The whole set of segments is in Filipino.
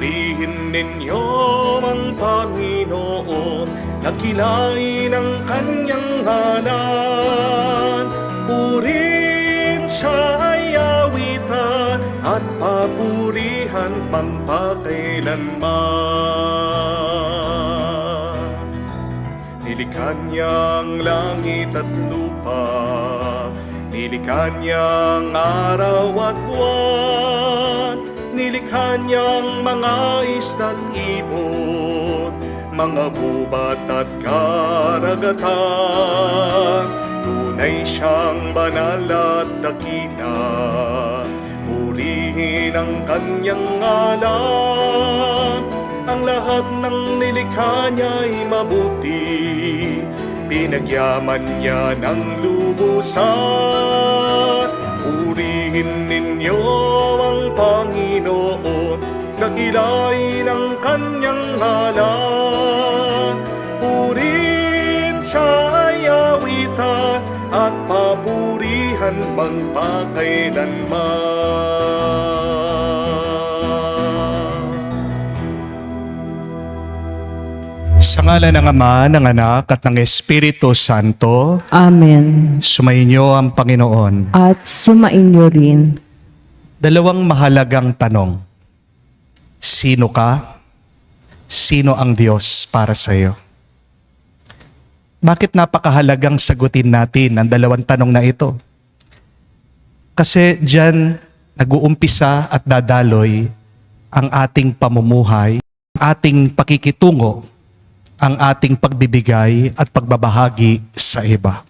Purihin ninyo ang Panginoon, nakilay ng kanyang ngalan. Purihin siya ay awitan at papurihan magpakailanman. Nilikha niya ang langit at lupa, nilikha niya ang araw at buwan, nilikha niyang mga isda't ibon, mga gubat at karagatan. Tunay siyang banal at dakila, purihin ang kanyang ngalan. Ang lahat ng nilikha niya'y mabuti, pinagyaman niya ng lubusan. Purihin ninyo ang Panginoon, nakilay ng kanyang ngalan. Purihin siya ay awitan at papurihan magpakailanman. Sa ngalan ng Ama, ng Anak, at ng Espiritu Santo, Amen. sumainyo ang Panginoon. At sumainyo rin. Dalawang mahalagang tanong. Sino ka? Sino ang Diyos para sa iyo? Bakit napakahalagang sagutin natin ang dalawang tanong na ito? Kasi diyan nag-uumpisa at dadaloy ang ating pamumuhay, ating pakikitungo, ang ating pagbibigay at pagbabahagi sa iba.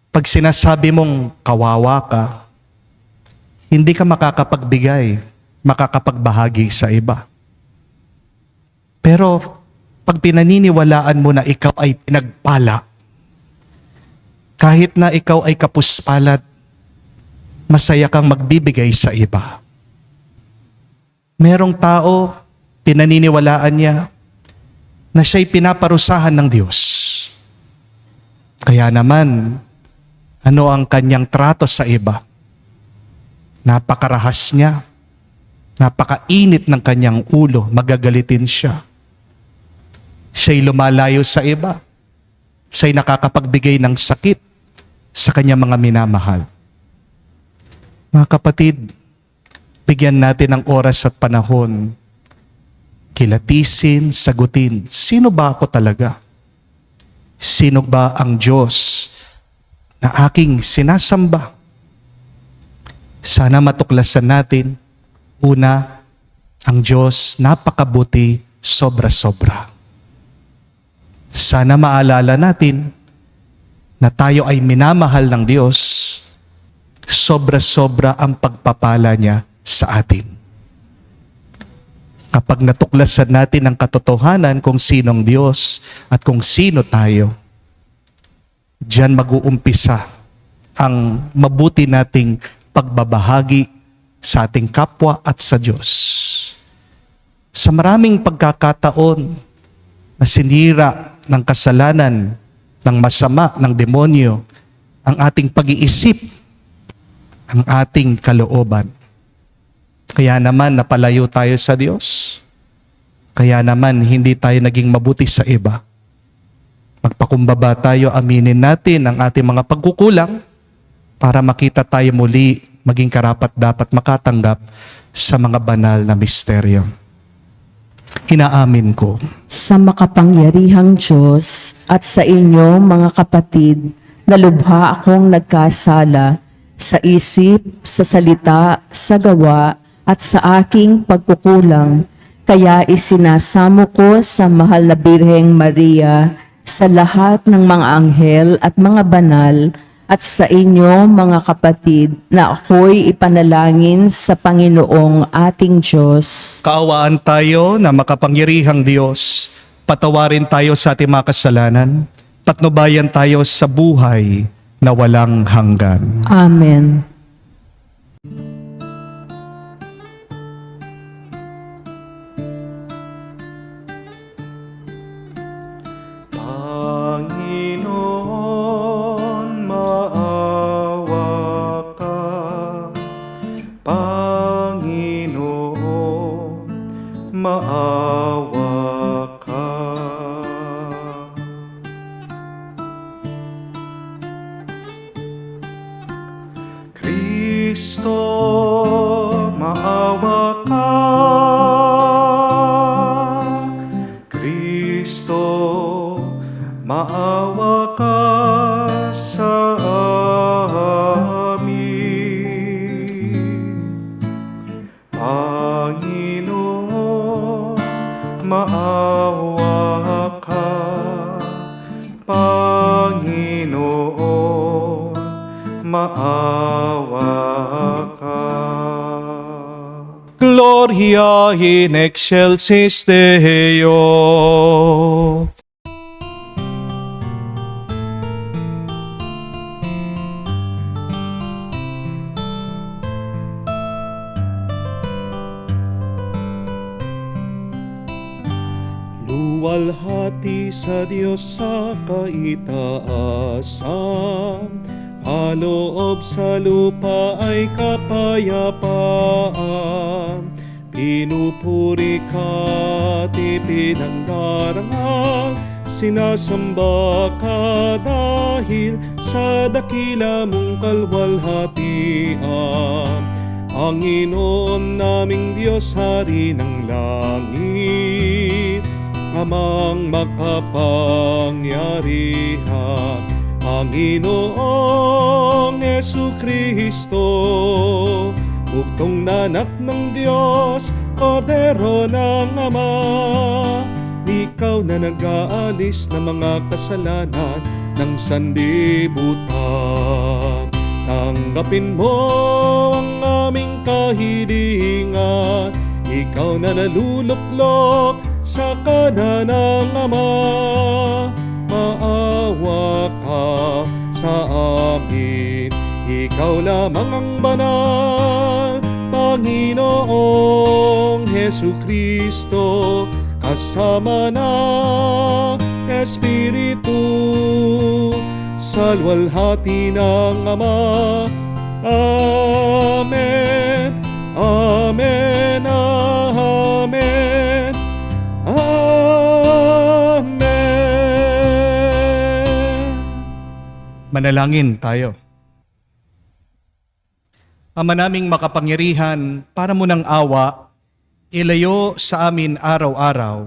Pag sinasabi mong kawawa ka, hindi ka makakapagbigay, makakapagbahagi sa iba. Pero pag pinaniniwalaan mo na ikaw ay pinagpala, kahit na ikaw ay kapuspalat, masaya kang magbibigay sa iba. Merong tao, pinaniniwalaan niya na siya'y pinaparusahan ng Diyos. Kaya naman, ano ang kanyang trato sa iba? Napakarahas niya, napakainit ng kanyang ulo, magagalitin siya. Siya'y lumalayo sa iba, siya'y nakakapagbigay ng sakit sa kanyang mga minamahal. Mga kapatid, bigyan natin ng oras at panahon, kilatisin, sagutin, sino ba ako talaga? Sino ba ang Diyos na aking sinasamba? Sana matuklasan natin, una, ang Diyos napakabuti, sobra-sobra. Sana maalala natin na tayo ay minamahal ng Diyos, sobra-sobra ang pagpapala niya sa atin. Kapag natuklasan natin ang katotohanan kung sinong Diyos at kung sino tayo, diyan mag-uumpisa ang mabuti nating pagbabahagi sa ating kapwa at sa Diyos. Sa maraming pagkakataon na sinira ng kasalanan, ng masama, ng demonyo, ang ating pag-iisip, ang ating kalooban. Kaya naman napalayo tayo sa Diyos. Kaya naman hindi tayo naging mabuti sa iba. Magpakumbaba tayo, aminin natin ang ating mga pagkukulang para makita tayo muli maging karapat-dapat makatanggap sa mga banal na misteryo. Inaamin ko. Sa makapangyarihang Diyos at sa inyo mga kapatid, na lubha akong nagkasala sa isip, sa salita, sa gawa, at sa aking pagkukulang, kaya isinasamo ko sa mahal na Birheng Maria, sa lahat ng mga anghel at mga banal, at sa inyo mga kapatid, na ako'y ipanalangin sa Panginoong ating Diyos. Kaawaan tayo na makapangyarihang Diyos. Patawarin tayo sa ating mga kasalanan. Patnubayan tayo sa buhay na walang hanggan. Amen. Panginoon, Kristo, maawa ka. Kristo, maawa ka sa amin. Panginoon, maawa ka. Panginoon, maawa ka. Gloria in excelsis Deo. Luwalhati sa Diyos sa kaitaasan, kaloob sa lupa ay kapayapaan. Pinupuri ka at ipinangdarangal, sinasamba ka dahil sa dakila mong kalwalhatian. Panginoon naming Diyos, Hari ng langit, Amang makapangyarihan, Panginoong Jesucristo, bugtong na anak ng Diyos, Kordero ng Ama. Ikaw na nag-aalis ng mga kasalanan ng sanlibutan. Tanggapin mo ang aming kahilingan, ikaw na naluluklok sa kanan ng Ama. Maawa ka sa amin, ikaw lamang ang banal, Panginoong Jesucristo, kasama ng Espiritu, sa luwalhati ng Ama. Amen, amen, amen, amen. Manalangin tayo. Ama naming makapangyarihan, para mo ng awa, ilayo sa amin araw-araw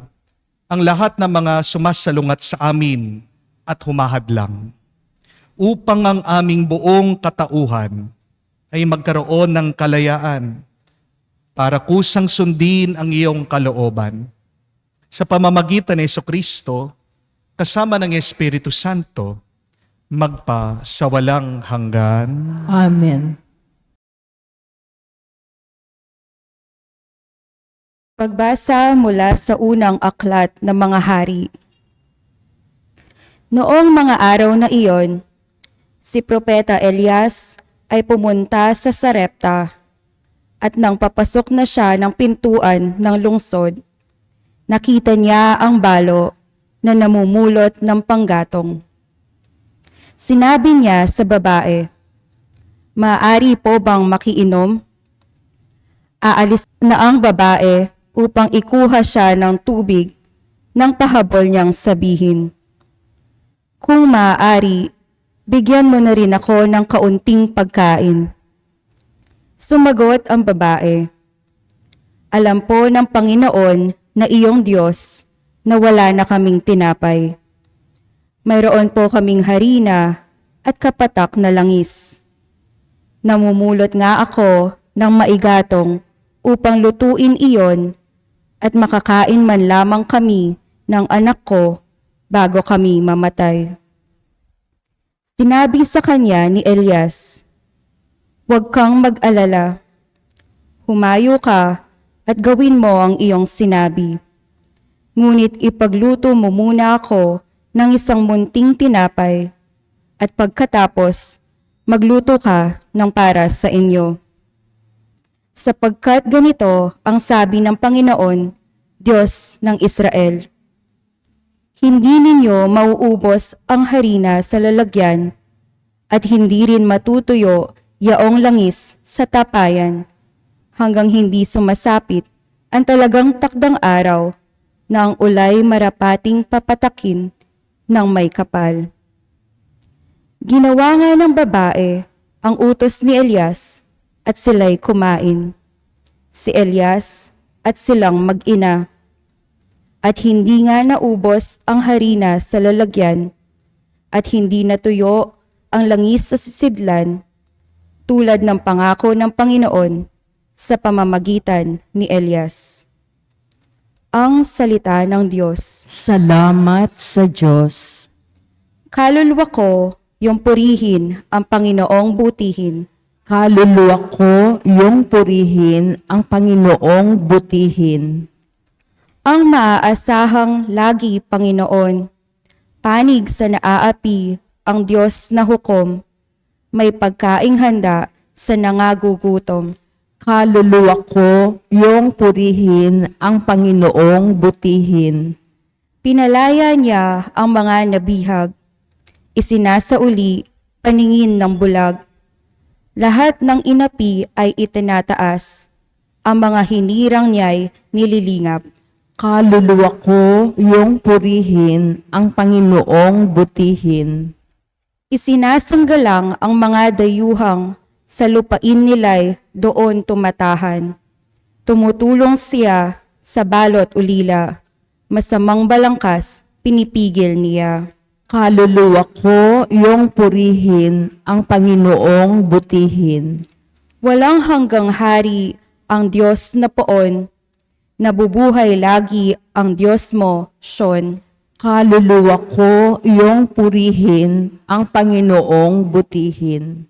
ang lahat ng mga sumasalungat sa amin at humahadlang, upang ang aming buong katauhan ay magkaroon ng kalayaan para kusang sundin ang iyong kalooban. Sa pamamagitan ni Jesucristo, kasama ng Espiritu Santo, magpa sa walang hanggan. Amen. Pagbasa mula sa unang aklat ng mga hari. Noong mga araw na iyon, si Propeta Elias ay pumunta sa Sarepta, at nang papasok na siya ng pintuan ng lungsod, nakita niya ang balo na namumulot ng panggatong. Sinabi niya sa babae, "Maaari po bang makiinom?" Aalis na ang babae upang ikuha siya ng tubig nang pahabol niyang sabihin, "Kung maaari, bigyan mo na rin ako ng kaunting pagkain." Sumagot ang babae, "Alam po ng Panginoon na iyong Diyos na wala na kaming tinapay. Mayroon po kaming harina at kapatak na langis. Namumulot nga ako ng maigatong upang lutuin iyon at makakain man lamang kami ng anak ko bago kami mamatay." Sinabi sa kanya ni Elias, "Huwag kang mag-alala. Humayo ka at gawin mo ang iyong sinabi. Ngunit ipagluto mo muna ako ng isang munting tinapay at pagkatapos magluto ka ng para sa inyo. Sapagkat ganito ang sabi ng Panginoon, Diyos ng Israel, hindi ninyo mauubos ang harina sa lalagyan at hindi rin matutuyo yaong langis sa tapayan hanggang hindi sumasapit ang talagang takdang araw na ang ulay marapating papatakin ng may kapal." Ginawa nga ng babae ang utos ni Elias at sila'y kumain, si Elias at silang mag-ina. At hindi nga naubos ang harina sa lalagyan, at hindi natuyo ang langis sa sisidlan, tulad ng pangako ng Panginoon sa pamamagitan ni Elias. Ang salita ng Diyos. Salamat sa Diyos. Kaluluwa ko, yung purihin ang Panginoong butihin. Kaluluwa ko yung purihin ang Panginoong butihin. Ang maaasahang lagi, Panginoon, panig sa naaapi ang Diyos na hukom, may pagkaing handa sa nangagugutom. Kaluluwa ko yung purihin ang Panginoong butihin. Pinalaya niya ang mga nabihag, isinasauli paningin ng bulag. Lahat ng inapi ay itinataas, ang mga hinirang niya'y nililingap. Kaluluwa ko yung purihin ang Panginoong butihin. Isinasanggalang ang mga dayuhang sa lupain nila'y doon tumatahan. Tumutulong siya sa balot ulila, masamang balangkas pinipigil niya. Kaluluwa ko yung purihin ang Panginoong butihin. Walang hanggang hari ang Diyos na poon, nabubuhay lagi ang Diyos mo, Sion. Kaluluwa ko yung purihin ang Panginoong butihin.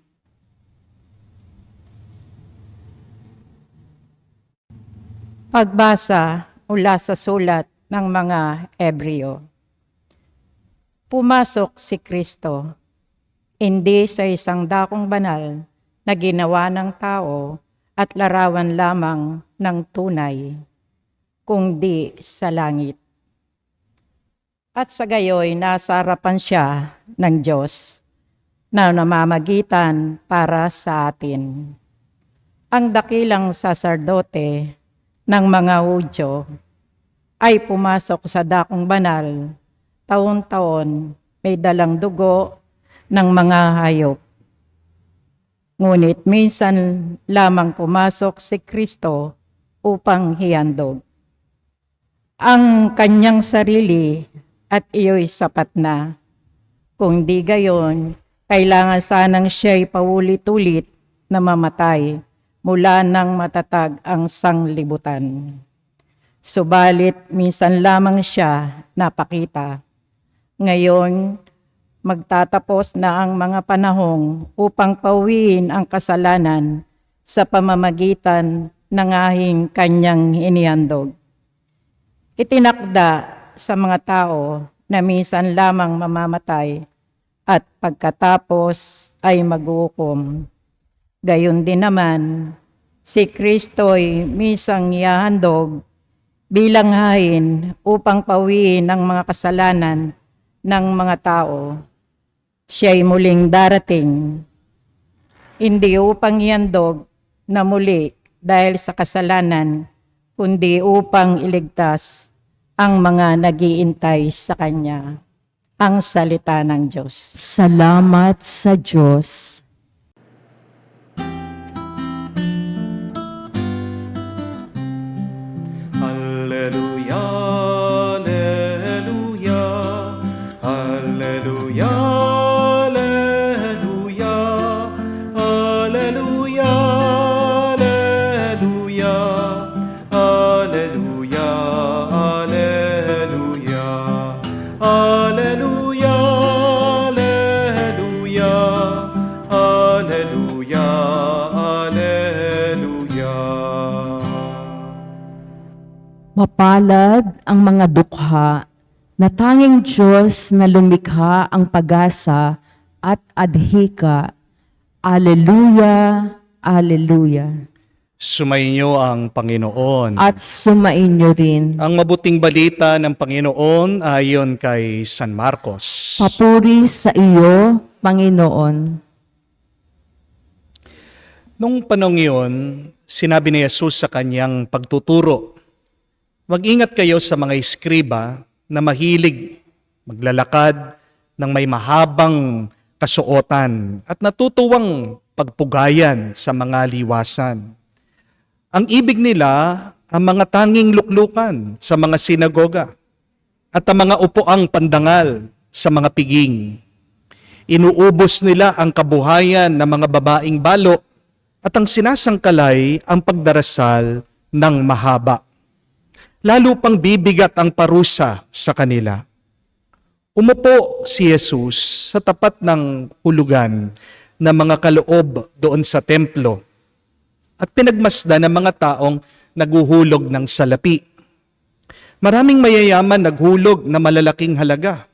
Pagbasa mula sa sulat ng mga Hebreo. Pumasok si Kristo, hindi sa isang dakong banal na ginawa ng tao at larawan lamang ng tunay, kundi sa langit. At sa gayoy nasa harapan siya ng Diyos na namamagitan para sa atin. Ang dakilang saserdote ng mga Hudyo ay pumasok sa dakong banal, taon-taon may dalang dugo ng mga hayop. Ngunit minsan lamang pumasok si Kristo upang hihandog ang kanyang sarili at iyo'y sapat na. Kung di gayon, kailangan sanang siya'y paulit-ulit na mamatay mula nang matatag ang sanglibutan. Subalit minsan lamang siya napakita. Ngayon, magtatapos na ang mga panahong upang pauwiin ang kasalanan sa pamamagitan ng ahing kanyang inihandog. Itinakda sa mga tao na minsan lamang mamamatay at pagkatapos ay maghukom. Gayon din naman, si Kristo'y minsan ihahandog bilang hain upang pauwiin ang mga kasalanan ng mga tao. Siya'y muling darating, hindi upang ihandog na muli dahil sa kasalanan, kundi upang iligtas ang mga nag-iintay sa Kanya. Ang salita ng Diyos. Salamat sa Diyos. Alleluia, alleluia, alleluia, alleluia, alleluia, alleluia, alleluia, alleluia, alleluia, alleluia, alleluia, alleluia. Mapalad ang mga dukha na tanging Diyos na lumikha ang pag-asa at adhika. Alleluia, alleluia. Sumainyo ang Panginoon. At sumainyo rin. Ang mabuting balita ng Panginoon ayon kay San Marcos. Papuri sa iyo, Panginoon. Nung panong iyon, sinabi ni Jesus sa kanyang pagtuturo, mag-ingat kayo sa mga iskriba na mahilig maglalakad ng may mahabang kasuotan at natutuwang pagpugayan sa mga liwasan. Ang ibig nila, ang mga tanging luklukan sa mga sinagoga at ang mga upuang pandangal sa mga piging. Inuubos nila ang kabuhayan ng mga babaeng balo at ang sinasangkalay ang pagdarasal ng mahaba. Lalo pang bibigat ang parusa sa kanila. Umupo si Jesus sa tapat ng hulugan ng mga kaloob doon sa templo at pinagmasdan ng mga taong naguhulog ng salapi. Maraming mayayaman naghulog na malalaking halaga.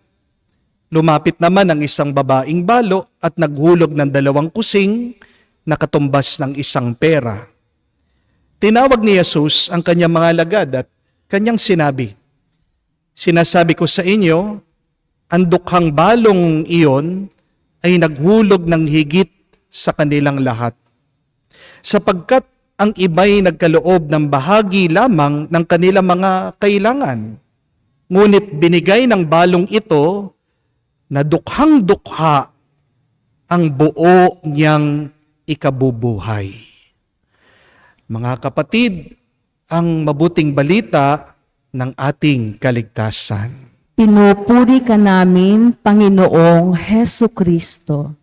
Lumapit naman ang isang babaeng balo at naghulog ng 2 kusing na katumbas ng 1 pera. Tinawag ni Jesus ang kanyang mga alagad at kanyang sinabi, "Sinasabi ko sa inyo, ang dukhang balong iyon ay naghulog ng higit sa kanilang lahat. Sapagkat ang iba'y nagkaloob ng bahagi lamang ng kanilang mga kailangan. Ngunit binigay ng balong ito na dukhang-dukha ang buo niyang ikabubuhay." Mga kapatid, ang mabuting balita ng ating kaligtasan. Pinupuri ka namin, Panginoong Hesu Kristo.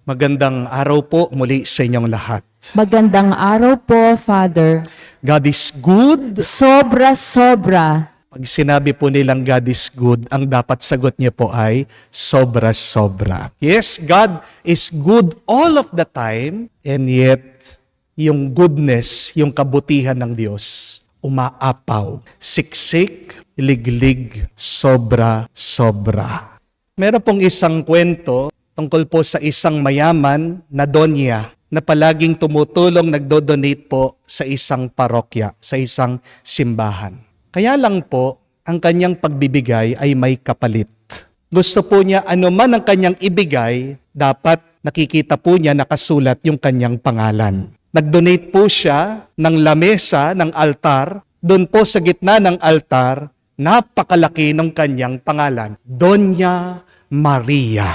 Magandang araw po muli sa inyong lahat. Magandang araw po, Father. God is good. Sobra-sobra. Pag sinabi po nilang God is good, ang dapat sagot niyo po ay sobra-sobra. Yes, God is good all of the time, and yet, yung goodness, yung kabutihan ng Diyos, umaapaw, siksik, liglig, sobra-sobra. Meron pong isang kwento tungkol po sa isang mayaman na donya na palaging tumutulong nagdo-donate po sa isang parokya, sa isang simbahan. Kaya lang po, ang kanyang pagbibigay ay may kapalit. Gusto po niya anuman ang kanyang ibigay, dapat nakikita po niya nakasulat yung kanyang pangalan. Nag-donate po siya ng lamesa ng altar. Doon po sa gitna ng altar, napakalaki ng kanyang pangalan, Doña Maria.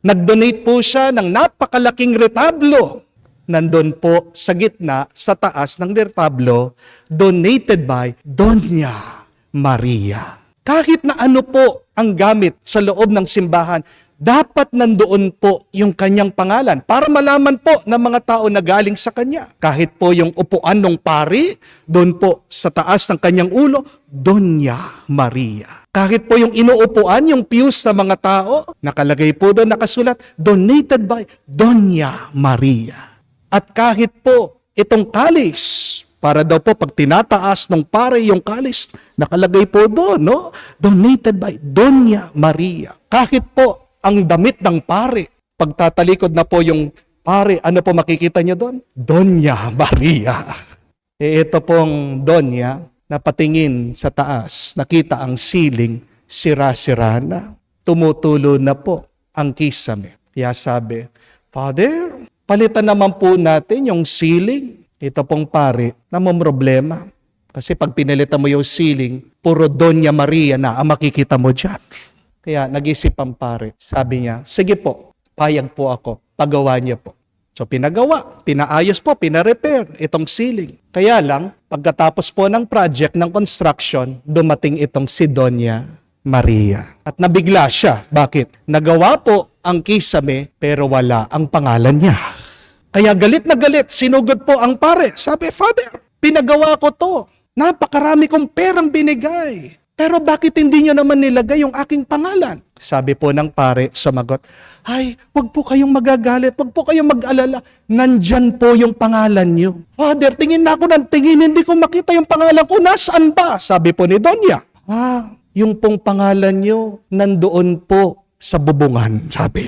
Nag-donate po siya ng napakalaking retablo. Nandun po sa gitna, sa taas ng retablo, donated by Doña Maria. Kahit na ano po ang gamit sa loob ng simbahan, dapat nandoon po yung kanyang pangalan para malaman po ng mga tao na galing sa kanya. Kahit po yung upuan ng pari, doon po sa taas ng kanyang ulo, Doña Maria. Kahit po yung inuupuan, yung pews ng mga tao, nakalagay po doon, nakasulat, donated by Doña Maria. At kahit po itong kalis, para daw po pag tinataas ng pare yung kalis, nakalagay po doon, no? Donated by Doña Maria. Kahit po ang damit ng pare, pagtatalikod na po yung pare, ano po makikita niyo doon? Doña Maria. Ito pong Doña, napatingin sa taas, nakita ang ceiling, sira-sira na. Tumutulo na po ang kisame. Kaya sabi, "Father, palitan naman po natin yung ceiling." Ito pong pare, namomroblema. Kasi pag pinalitan mo yung ceiling, puro Doña Maria na ang makikita mo dyan. Kaya nag-isip ang pare. Sabi niya, "Sige po, payag po ako. Pagawa niya po." So pinagawa, pinaayos po, pinarepair itong ceiling. Kaya lang, pagkatapos po ng project ng construction, dumating itong si Doña Maria. At nabigla siya. Bakit? Nagawa po ang kisame, pero wala ang pangalan niya. Kaya galit na galit, sinugod po ang pare. Sabi, "Father, pinagawa ko to. Napakarami kong perang binigay. Pero bakit hindi niyo naman nilagay yung aking pangalan?" Sabi po ng pare, sumagot, "Ay, wag po kayong magagalit, wag po kayong mag-alala. Nandyan po yung pangalan niyo." "Father, tingin na ako ng tingin, hindi ko makita yung pangalan ko. Nasaan ba?" Sabi po ni Donya. Yung pong pangalan niyo, nandoon po sa bubungan." Sabi,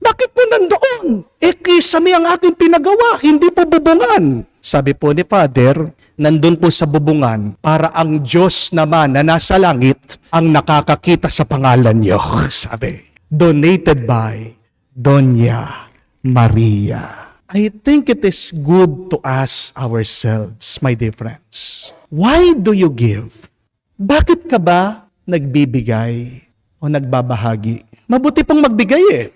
"Bakit po nandoon? Kisame ang aking pinagawa, hindi po bubungan." Sabi po ni Father, nandun po sa bubungan para ang Diyos naman na nasa langit ang nakakakita sa pangalan niyo. Sabi, donated by Doña Maria. I think it is good to ask ourselves, my dear friends, why do you give? Bakit ka ba nagbibigay o nagbabahagi? Mabuti pong magbigay eh.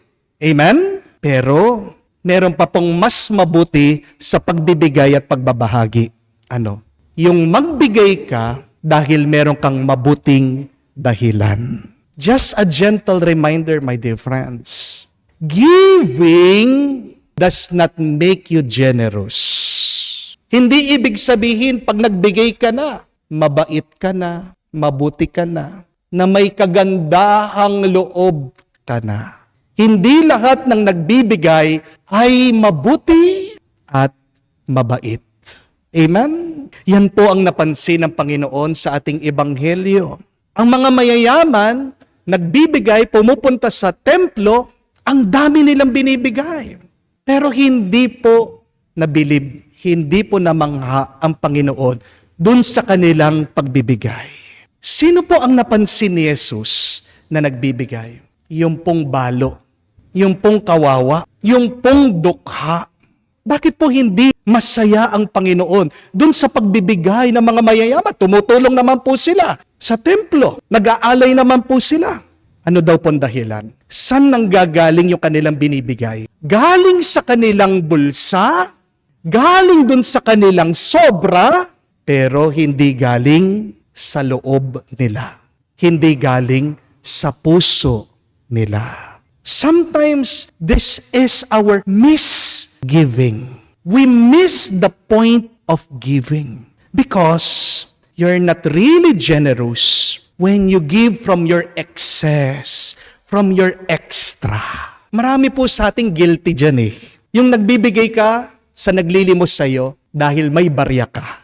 Amen? Pero, meron pa pong mas mabuti sa pagbibigay at pagbabahagi. Ano? Yung magbigay ka dahil meron kang mabuting dahilan. Just a gentle reminder, my dear friends. Giving does not make you generous. Hindi ibig sabihin pag nagbigay ka na, mabait ka na, mabuti ka na may kagandahang loob ka na. Hindi lahat ng nagbibigay ay mabuti at mabait. Amen? Yan po ang napansin ng Panginoon sa ating ebanghelyo. Ang mga mayayaman, nagbibigay, pumupunta sa templo, ang dami nilang binibigay. Pero hindi po nabilib, hindi po namangha ang Panginoon dun sa kanilang pagbibigay. Sino po ang napansin ni Jesus na nagbibigay? Yung pong balo, yung pong kawawa, yung pong dukha. Bakit po hindi masaya ang Panginoon dun sa pagbibigay ng mga mayayaman? Tumutulong naman po sila sa templo. Nag-aalay naman po sila. Ano daw pong dahilan? Saan nanggagaling yung kanilang binibigay? Galing sa kanilang bulsa? Galing dun sa kanilang sobra? Pero hindi galing sa loob nila. Hindi galing sa puso nila. Sometimes, this is our misgiving. We miss the point of giving because you're not really generous when you give from your excess, from your extra. Marami po sa ating guilty dyan eh. Yung nagbibigay ka sa naglilimos sa'yo dahil may barya ka.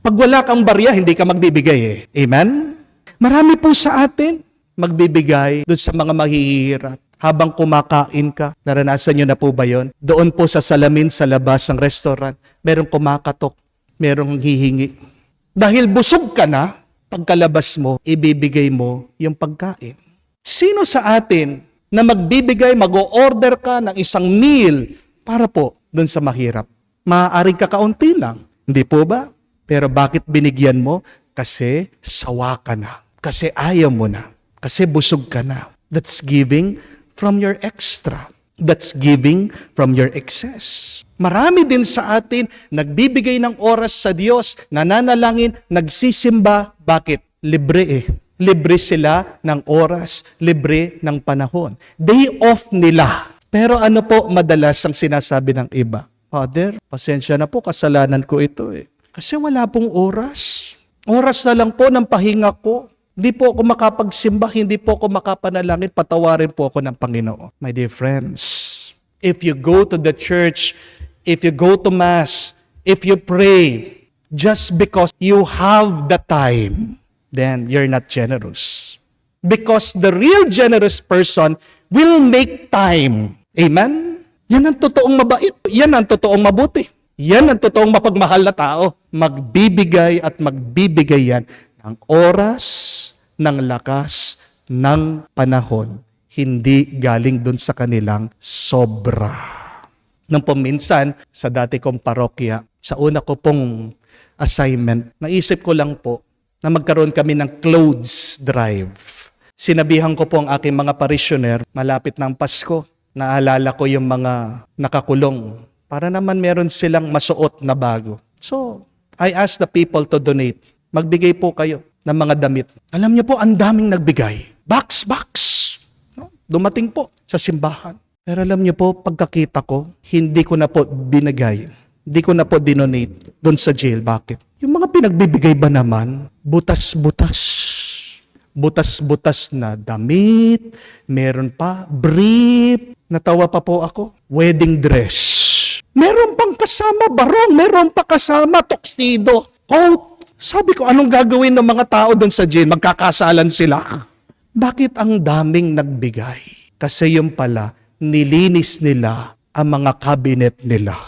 Pag wala kang barya, hindi ka magbibigay eh. Amen? Marami po sa atin magbibigay doon sa mga mahihirap. Habang kumakain ka, naranasan nyo na po ba yon? Doon po sa salamin sa labas ng restaurant, merong kumakatok, merong hihingi. Dahil busog ka na, pagkalabas mo, ibibigay mo yung pagkain. Sino sa atin na magbibigay, mag-o-order ka ng isang meal para po doon sa mahirap? Maaaring kakaunti lang, hindi po ba? Pero bakit binigyan mo? Kasi sawa ka na. Kasi ayaw mo na. Kasi busog ka na. That's giving from your extra. That's giving from your excess. Marami din sa atin nagbibigay ng oras sa Diyos, nananalangin, nagsisimba. Bakit? Libre eh. Libre sila ng oras, libre ng panahon. Day off nila. Pero ano po madalas ang sinasabi ng iba? Father, pasensya na po, kasalanan ko ito eh. Kasi wala pong oras. Oras na lang po ng pahinga ko. Hindi po ako makapagsimba, hindi po ako makapanalangin, patawarin po ako ng Panginoon. My dear friends, if you go to the church, if you go to Mass, if you pray, just because you have the time, then you're not generous. Because the real generous person will make time. Amen? Yan ang totoong mabait. Yan ang totoong mabuti. Yan ang totoong mapagmahal na tao. Magbibigay at magbibigay yan ng oras, ng lakas, ng panahon. Hindi galing dun sa kanilang sobra. Nung minsan, sa dati kong parokya, sa una ko pong assignment, naisip ko lang po na magkaroon kami ng clothes drive. Sinabihan ko po ang aking mga parishioner, malapit ng Pasko, naalala ko yung mga nakakulong para naman meron silang masuot na bago. So, I asked the people to donate. Magbigay po kayo ng mga damit. Alam niyo po, ang daming nagbigay. Box. No? Dumating po sa simbahan. Pero alam niyo po, pagkakita ko, hindi ko na po binigay. Hindi ko na po dinonate doon sa jail. Bakit? Yung mga pinagbibigay ba naman, butas-butas. Butas-butas na damit, meron pa, brief. Natawa pa po ako. Wedding dress. Meron pang kasama barong, meron pa kasama tuxedo, coat. Sabi ko, anong gagawin ng mga tao doon sa jail? Magkakasalan sila. Bakit ang daming nagbigay? Kasi yung pala, nilinis nila ang mga cabinet nila.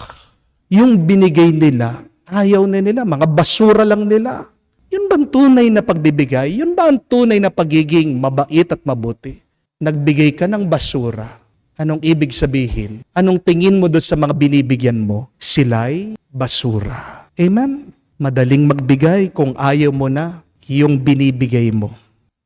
Yung binigay nila, ayaw na nila, mga basura lang nila. Yun ba ang tunay na pagbibigay? Yun ba ang tunay na pagiging mabait at mabuti? Nagbigay ka ng basura. Anong ibig sabihin? Anong tingin mo doon sa mga binibigyan mo? Sila'y basura. Amen? Madaling magbigay kung ayaw mo na yung binibigay mo.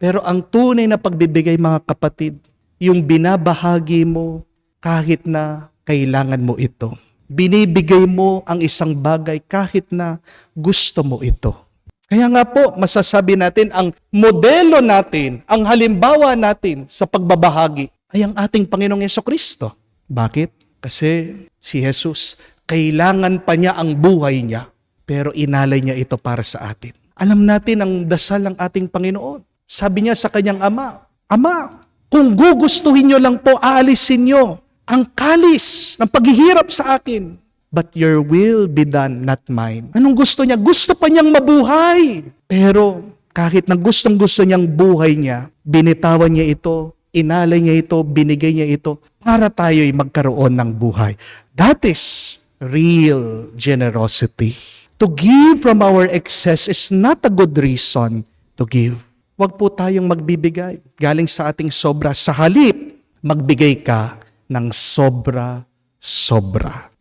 Pero ang tunay na pagbibigay, mga kapatid, yung binabahagi mo kahit na kailangan mo ito. Binibigay mo ang isang bagay kahit na gusto mo ito. Kaya nga po, masasabi natin, ang modelo natin, ang halimbawa natin sa pagbabahagi ay ang ating Panginoong Jesucristo. Bakit? Kasi si Jesus, kailangan pa niya ang buhay niya, pero inalay niya ito para sa atin. Alam natin ang dasal ng ating Panginoon. Sabi niya sa kanyang ama, Ama, kung gugustuhin niyo lang po, aalisin niyo ang kalis ng paghihirap sa akin. But your will be done, not mine. Anong gusto niya? Gusto pa niyang mabuhay. Pero kahit na gustong-gusto niyang buhay niya, binitawan niya ito, inalay niya ito, binigay niya ito para tayo'y magkaroon ng buhay. That is real generosity. To give from our excess is not a good reason to give. Huwag po tayong magbibigay galing sa ating sobra. Sa halip, magbigay ka ng sobra-sobra.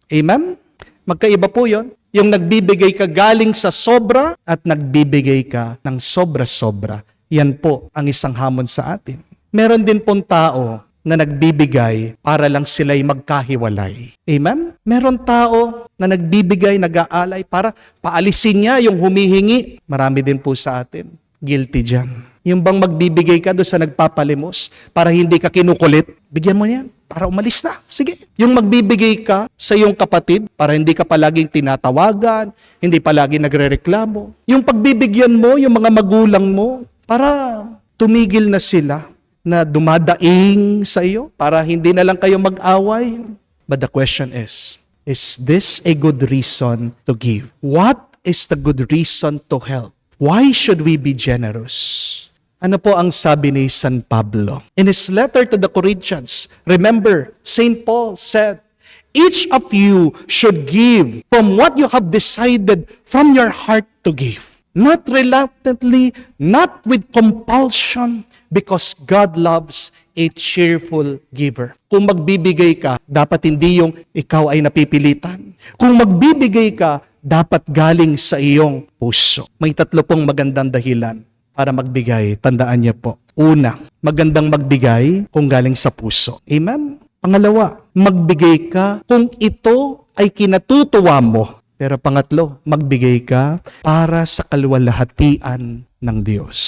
Amen? Magkaiba po yon. Yung nagbibigay ka galing sa sobra at nagbibigay ka ng sobra-sobra. Yan po ang isang hamon sa atin. Meron din pong tao na nagbibigay para lang sila'y magkahiwalay. Amen? Meron tao na nagbibigay, nag-aalay para paalisin niya yung humihingi. Marami din po sa atin. Guilty dyan. Yung bang magbibigay ka doon sa nagpapalimos para hindi ka kinukulit, bigyan mo niyan para umalis na. Sige. Yung magbibigay ka sa iyong kapatid para hindi ka palaging tinatawagan, hindi palaging nagrereklamo. Yung pagbibigyan mo, yung mga magulang mo, para tumigil na sila na dumadaing sa iyo, para hindi na lang kayo mag-away. But the question is this a good reason to give? What is the good reason to help? Why should we be generous? Ano po ang sabi ni San Pablo? In his letter to the Corinthians, remember, St. Paul said, each of you should give from what you have decided from your heart to give. Not reluctantly, not with compulsion, because God loves a cheerful giver. Kung magbibigay ka, dapat hindi yung ikaw ay napipilitan. Kung magbibigay ka, dapat galing sa iyong puso. May 3 pong magandang dahilan para magbigay. Tandaan niyo po. Una, magandang magbigay kung galing sa puso. Amen? Pangalawa, magbigay ka kung ito ay kinatutuwa mo. Pero pangatlo, magbigay ka para sa kaluwalhatian ng Diyos.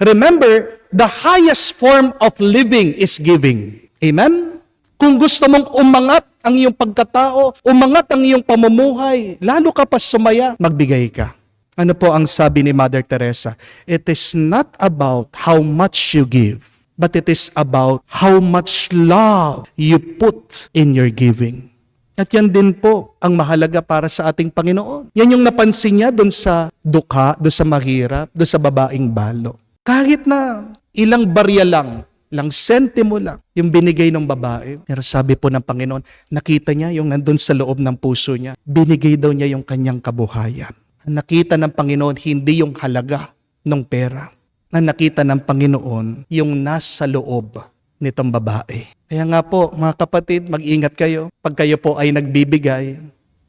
Remember, the highest form of living is giving. Amen? Kung gusto mong umangat ang iyong pagkatao, umangat ang iyong pamumuhay, lalo ka pa sumaya, magbigay ka. Ano po ang sabi ni Mother Teresa? It is not about how much you give, but it is about how much love you put in your giving. At yan din po ang mahalaga para sa ating Panginoon. Yan yung napansin niya doon sa dukha, doon sa mahirap, doon sa babaeng balo. Kahit na ilang barya lang sentimo lang yung binigay ng babae. Pero sabi po ng Panginoon, nakita niya yung nandun sa loob ng puso niya. Binigay daw niya yung kanyang kabuhayan. Nakita ng Panginoon, hindi yung halaga ng pera. Nakita ng Panginoon, yung nasa loob nitong babae. Kaya nga po, mga kapatid, mag-ingat kayo. Pag kayo po ay nagbibigay,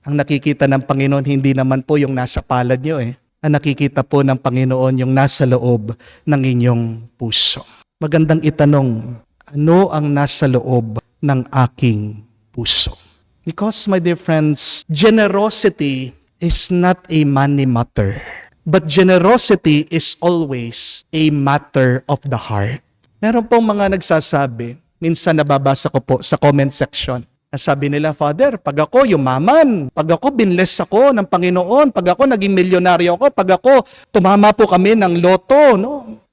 ang nakikita ng Panginoon, hindi naman po yung nasa palad nyo Ang nakikita po ng Panginoon, yung nasa loob ng inyong puso. Magandang itanong, ano ang nasa loob ng aking puso? Because, my dear friends, generosity is not a money matter. But generosity is always a matter of the heart. Meron pong mga nagsasabi, minsan nababasa ko po sa comment section, sabi nila, Father, pag ako yumaman, pag ako binless ako ng Panginoon, pag ako naging milyonaryo ako, pag ako tumama po kami ng loto,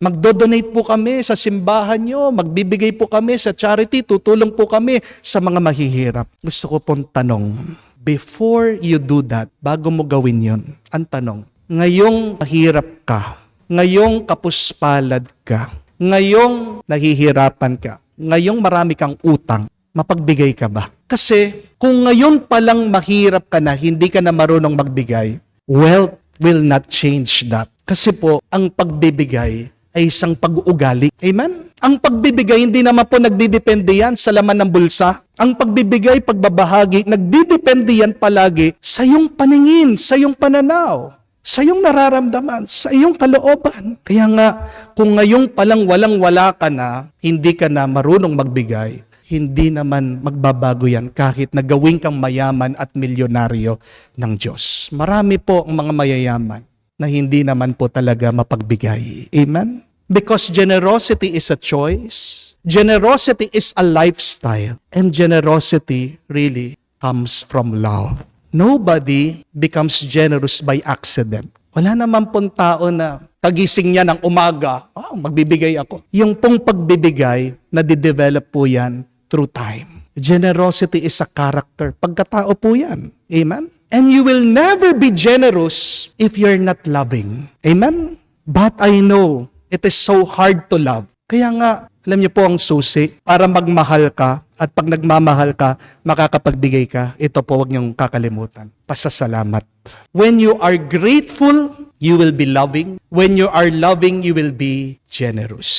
magdodonate po kami sa simbahan nyo, magbibigay po kami sa charity, tutulong po kami sa mga mahihirap. Gusto ko pong tanong, before you do that, bago mo gawin yun, ang tanong, ngayong mahirap ka, ngayong kapuspalad ka, ngayong nahihirapan ka, ngayong marami kang utang, mapagbigay ka ba? Kasi kung ngayon palang mahirap ka na, hindi ka na marunong magbigay, wealth will not change that. Kasi po, ang pagbibigay ay isang pag-uugali. Amen? Ang pagbibigay, hindi naman po nagdidepende yan sa laman ng bulsa. Ang pagbibigay, pagbabahagi, nagdidepende yan palagi sa iyong paningin, sa iyong pananaw, sa iyong nararamdaman, sa iyong kalooban. Kaya nga, kung ngayong palang walang-wala ka na, hindi ka na marunong magbigay, hindi naman magbabago yan kahit nagawin kang mayaman at milyonaryo ng Diyos. Marami po ang mga mayayaman na hindi naman po talaga mapagbigay. Amen? Because generosity is a choice. Generosity is a lifestyle. And generosity really comes from love. Nobody becomes generous by accident. Wala naman pong tao na kagising niya ng umaga, magbibigay ako. Yung pong pagbibigay, nadidevelop po yan through time. Generosity is a character. Pagkatao po yan. Amen? And you will never be generous if you're not loving. Amen? But I know it is so hard to love. Kaya nga, alam niyo po ang susi, para magmahal ka at pag nagmamahal ka, makakapagbigay ka, ito po huwag niyong kakalimutan. Pasasalamat. When you are grateful, you will be loving. When you are loving, you will be generous.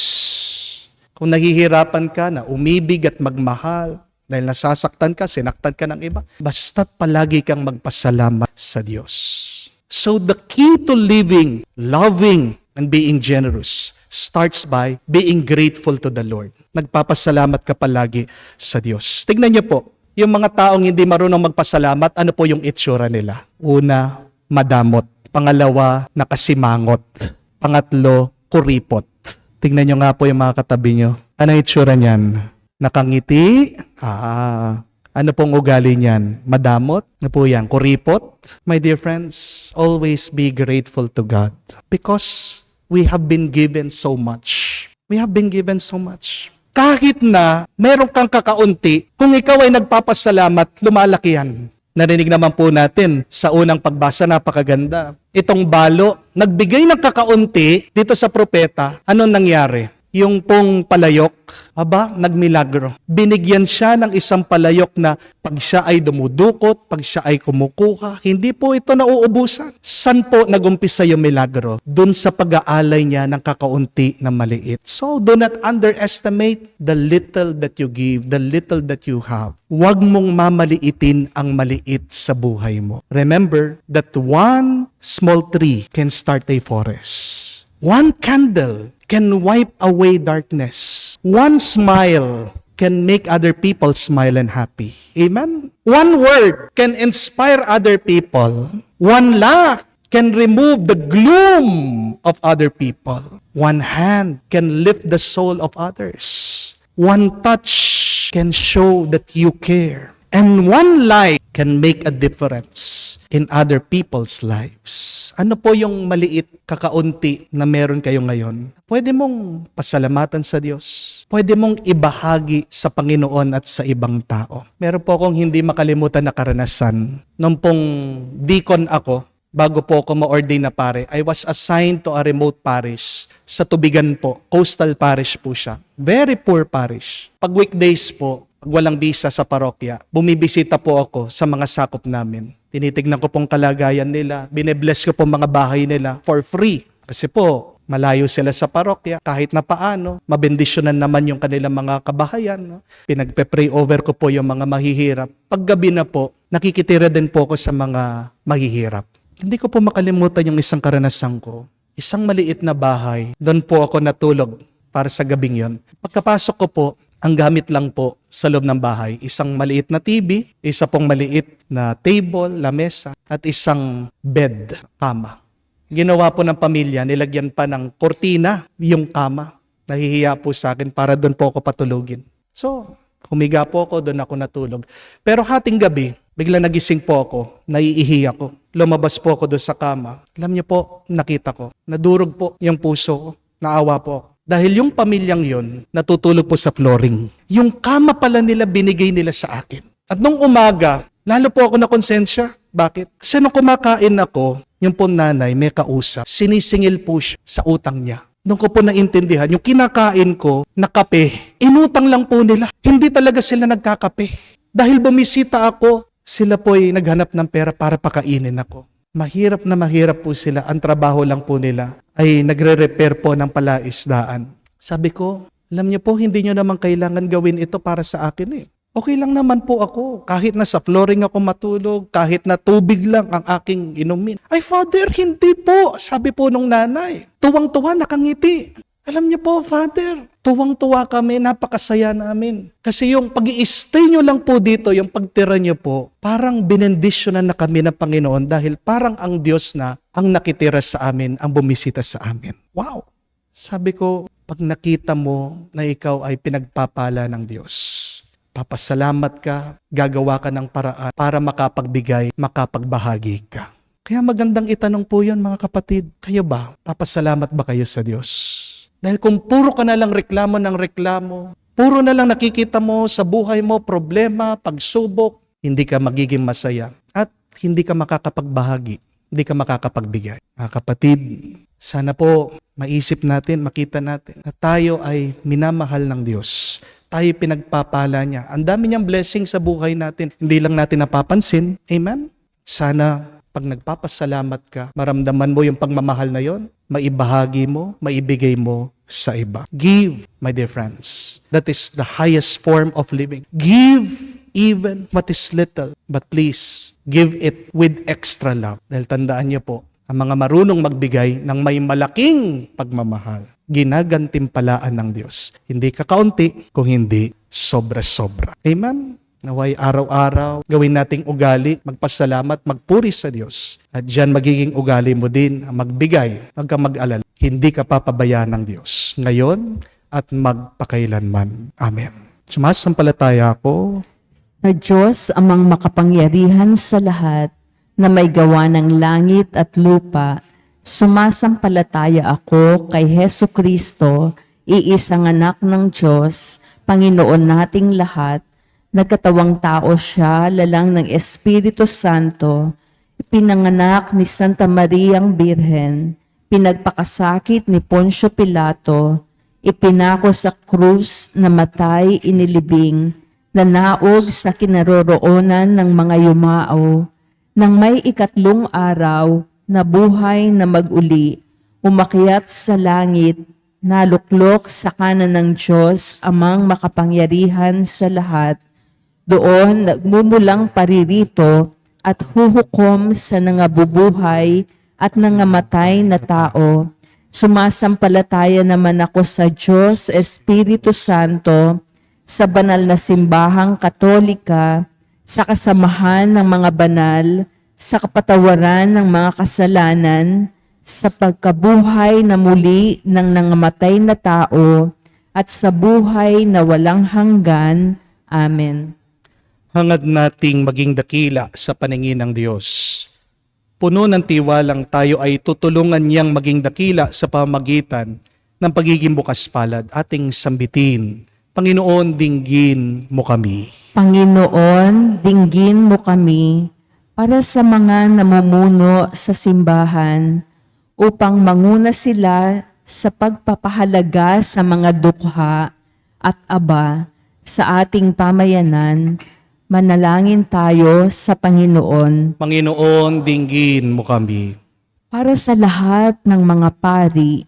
Kung nahihirapan ka na umibig at magmahal, dahil nasasaktan ka, sinaktan ka ng iba, basta't palagi kang magpasalamat sa Diyos. So the key to living, loving, and being generous starts by being grateful to the Lord. Nagpapasalamat ka palagi sa Diyos. Tignan niyo po, yung mga taong hindi marunong magpasalamat, ano po yung itsura nila? Una, madamot. Pangalawa, nakasimangot. Pangatlo, kuripot. Tignan niyo nga po yung mga katabi niyo. Ano itsura niyan? Nakangiti? Ano pong ugali niyan? Madamot? Ano po yan? Kuripot? My dear friends, always be grateful to God because we have been given so much. We have been given so much. Kahit na meron kang kakaunti, kung ikaw ay nagpapasalamat, lumalaki yan. Narinig naman po natin sa unang pagbasa, napakaganda. Itong balo, nagbigay ng kakaunti dito sa propeta, anong nangyari? Yung pong palayok, nagmilagro. Binigyan siya ng isang palayok na pag siya ay dumudukot, pag siya ay kumukuha, hindi po ito nauubusan. San po nagumpisa yung milagro? Doon sa pag-aalay niya ng kakaunti na maliit. So, do not underestimate the little that you give, the little that you have. Huwag mong mamaliitin ang maliit sa buhay mo. Remember that one small tree can start a forest. One candle can wipe away darkness. One smile can make other people smile and happy. Amen? One word can inspire other people. One laugh can remove the gloom of other people. One hand can lift the soul of others. One touch can show that you care. And one light can make a difference in other people's lives. Ano po yung maliit, kakaunti na meron kayo ngayon? Pwede mong pasalamatan sa Diyos. Pwede mong ibahagi sa Panginoon at sa ibang tao. Meron po akong hindi makalimutan na karanasan. Nung pong deacon ako, bago po ako ma-ordain na pare, I was assigned to a remote parish sa Tubigan po. Coastal parish po siya. Very poor parish. Pag weekdays po, pag walang bisa sa parokya, bumibisita po ako sa mga sakop namin. Tinitignan ko pong kalagayan nila, binebless ko pong mga bahay nila for free. Kasi po, malayo sila sa parokya, kahit na paano, mabendisyonan naman yung kanilang mga kabahayan. No? Pinagpe-pray over ko po yung mga mahihirap. Paggabi na po, nakikitira din po ako sa mga mahihirap. Hindi ko po makalimutan yung isang karanasan ko. Isang maliit na bahay, doon po ako natulog para sa gabing yon. Pagkapasok ko po, ang gamit lang po sa loob ng bahay, isang maliit na TV, isa pong maliit na table, lamesa, at isang bed, kama. Ginawa po ng pamilya, nilagyan pa ng kortina yung kama. Nahihiya po sa akin para doon po ako patulugin. So, humiga po ako, doon ako natulog. Pero hating gabi, bigla nagising po ako, naiihi ako. Lumabas po ako doon sa kama. Alam niyo po, nakita ko, nadurog po yung puso ko, naawa po ako. Dahil yung pamilyang yon natutulog po sa flooring. Yung kama pala nila binigay nila sa akin. At nung umaga, lalo po ako nakonsensya. Bakit? Kasi nung kumakain ako, yung po nanay may kausap, sinisingil po siya sa utang niya. Nung ko po naintindihan, yung kinakain ko na kape, inutang lang po nila. Hindi talaga sila nagkakape. Dahil bumisita ako, sila po ay naghanap ng pera para pakainin ako. Mahirap na mahirap po sila. Ang trabaho lang po nila ay nagre-repair po ng palaisdaan. Sabi ko, alam niyo po, hindi niyo naman kailangan gawin ito para sa akin eh. Okay lang naman po ako. Kahit na sa flooring ako matulog, kahit na tubig lang ang aking inumin. Ay, Father, hindi po. Sabi po nung nanay. Tuwang-tuwa, nakangiti. Alam niyo po, Father, tuwang-tuwa kami, napakasaya namin. Kasi yung pag-i-stay nyo lang po dito, yung pagtira nyo po, parang binendisyonan na kami ng Panginoon dahil parang ang Diyos na ang nakitira sa amin, ang bumisita sa amin. Wow! Sabi ko, pag nakita mo na ikaw ay pinagpapala ng Diyos, papasalamat ka, gagawa ka ng paraan para makapagbigay, makapagbahagi ka. Kaya magandang itanong po yun, mga kapatid. Kayo ba? Papasalamat ba kayo sa Diyos? Dahil kung puro ka na lang reklamo ng reklamo, puro na lang nakikita mo sa buhay mo, problema, pagsubok, hindi ka magiging masaya at hindi ka makakapagbahagi, hindi ka makakapagbigay. Mga kapatid, sana po maisip natin, makita natin na tayo ay minamahal ng Diyos. Tayo pinagpapala niya. Ang dami niyang blessing sa buhay natin. Hindi lang natin napapansin. Amen? Sana pag nagpapasalamat ka, maramdaman mo yung pagmamahal na yon, maibahagi mo, maibigay mo sa iba. Give, my dear friends. That is the highest form of living. Give even what is little, but please, give it with extra love. Dahil tandaan niyo po, ang mga marunong magbigay ng may malaking pagmamahal, ginagantimpalaan ng Diyos. Hindi kakaunti, kung hindi sobra-sobra. Amen? Naway araw-araw, gawin nating ugali, magpasalamat, magpuri sa Diyos. At diyan magiging ugali mo din, magbigay, huwag kang mag-alala. Hindi ka papabayaan ng Diyos ngayon at magpakailanman. Amen. Sumasampalataya ako Na Diyos amang makapangyarihan sa lahat, na may gawa ng langit at lupa, sumasampalataya ako kay Hesu Kristo, iisang anak ng Diyos, Panginoon nating lahat, nagkatawang tao siya, lalang ng Espiritu Santo, pinanganak ni Santa Mariang Birhen, pinagpakasakit ni Poncio Pilato, ipinako sa krus, namatay, inilibing, nanaog sa kinaroroonan ng mga yumao, nang may ikatlong araw, nabuhay na mag-uli, umakyat sa langit, naluklok sa kanan ng Diyos, amang makapangyarihan sa lahat, doon nagmumulang paririto at huhukom sa nangabubuhay at nangamatay na tao. Sumasampalataya naman ako sa Diyos, Espiritu Santo, sa banal na simbahang katolika, sa kasamahan ng mga banal, sa kapatawaran ng mga kasalanan, sa pagkabuhay na muli ng nangamatay na tao, at sa buhay na walang hanggan. Amen. hangad nating maging dakila sa paningin ng Diyos. Puno ng tiwalang tayo ay tutulungan niyang maging dakila sa pamamagitan ng pagiging bukas palad. Ating sambitin, Panginoon, dinggin mo kami. Panginoon, dinggin mo kami para sa mga namumuno sa simbahan upang manguna sila sa pagpapahalaga sa mga dukha at aba sa ating pamayanan. Manalangin tayo sa Panginoon. Panginoon, dinggin mo kami. Para sa lahat ng mga pari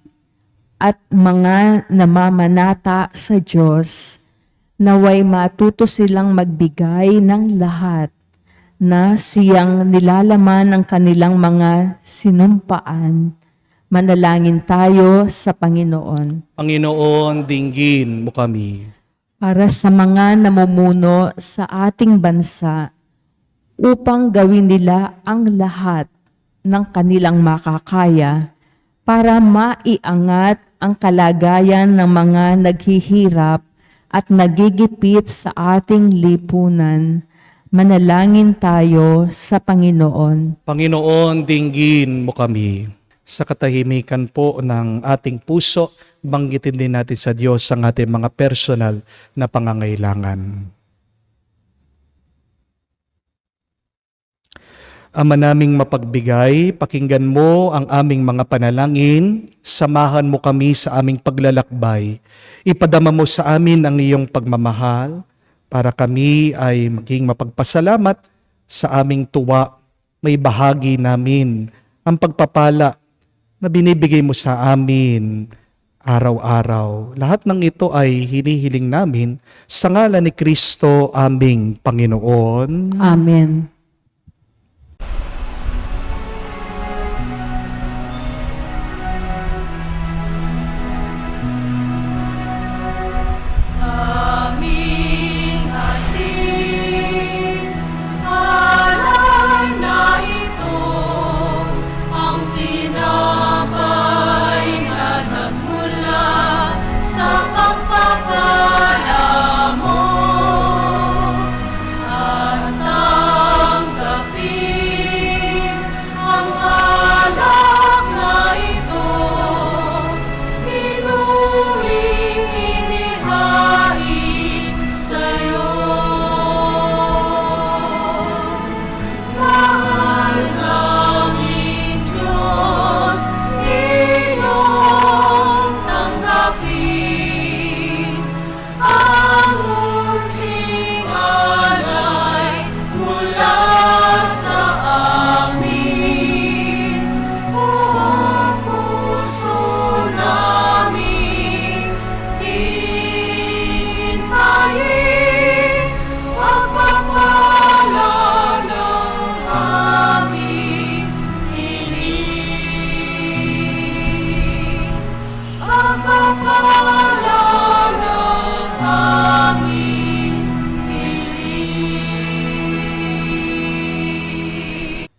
at mga namamanata sa Diyos, naway matuto silang magbigay ng lahat na siyang nilalaman ng kanilang mga sinumpaan. Manalangin tayo sa Panginoon. Panginoon, dinggin mo kami. Para sa mga namumuno sa ating bansa upang gawin nila ang lahat ng kanilang makakaya para maiangat ang kalagayan ng mga naghihirap at nagigipit sa ating lipunan. Manalangin tayo sa Panginoon. Panginoon, dinggin mo kami. Sa katahimikan po ng ating puso, banggitin din natin sa Diyos ang ating mga personal na pangangailangan. Ama naming mapagbigay, pakinggan mo ang aming mga panalangin, samahan mo kami sa aming paglalakbay, ipadama mo sa amin ang iyong pagmamahal, para kami ay maging mapagpasalamat sa aming tuwa, may bahagi namin ang pagpapala na binibigay mo sa amin araw-araw. Lahat ng ito ay hinihiling namin sa ngalan ni Kristo aming Panginoon. Amen.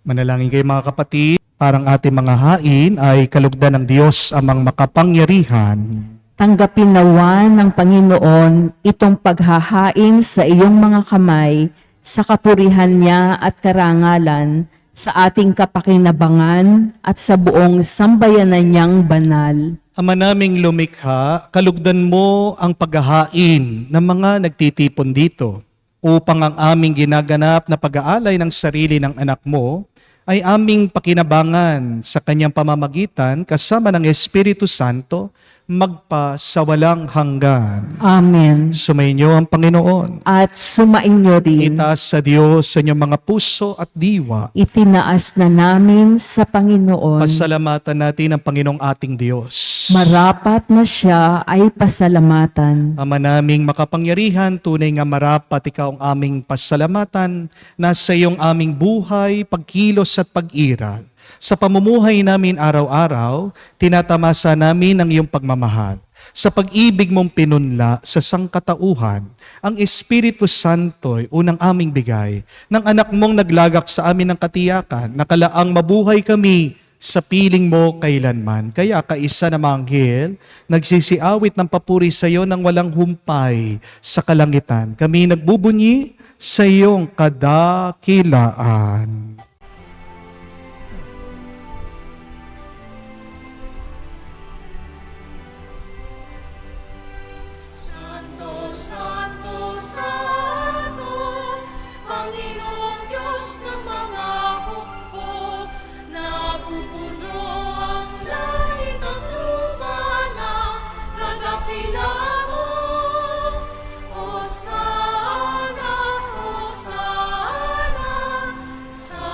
Manalangin kayo mga kapatid, parang ating mga hain ay kalugdan ng Diyos amang makapangyarihan. Tanggapin nawa ng Panginoon itong paghahain sa iyong mga kamay sa kapurihan niya at karangalan sa ating kapakinabangan at sa buong sambayanan niyang banal. Ama naming lumikha, kalugdan mo ang paghahain ng mga nagtitipon dito upang ang aming ginaganap na pag-aalay ng sarili ng anak mo ay aming pakinabangan sa kanyang pamamagitan kasama ng Espiritu Santo magpa sa walang hanggan. Amen. Sumainyo ang Panginoon. At sumainyo rin. Itaas sa Diyos sa inyong mga puso at diwa. Itinaas na namin sa Panginoon. Pasalamatan natin ang Panginoong ating Diyos. Marapat na siya ay pasalamatan. Ama naming makapangyarihan, tunay nga marapat ikaw ang aming pasalamatan, nasa iyong aming buhay, pagkilos at pag-iral. Sa pamumuhay namin araw-araw, tinatamasa namin ang iyong pagmamahal. Sa pag-ibig mong pinunla sa sangkatauhan, ang Espiritu Santo ay unang aming bigay ng anak mong naglagak sa amin ng katiyakan, nakalaang mabuhay kami sa piling mo kailanman. Kaya kaisa na mga anghel, nagsisiawit ng papuri sa iyo ng walang humpay sa kalangitan. Kami nagbubunyi sa iyong kadakilaan. Santo, Santo, Santo, Panginoong Diyos ng mga hukbo, napupuno ang langit at lupa ng kadakilaan mo. Hosana, Hosana, sa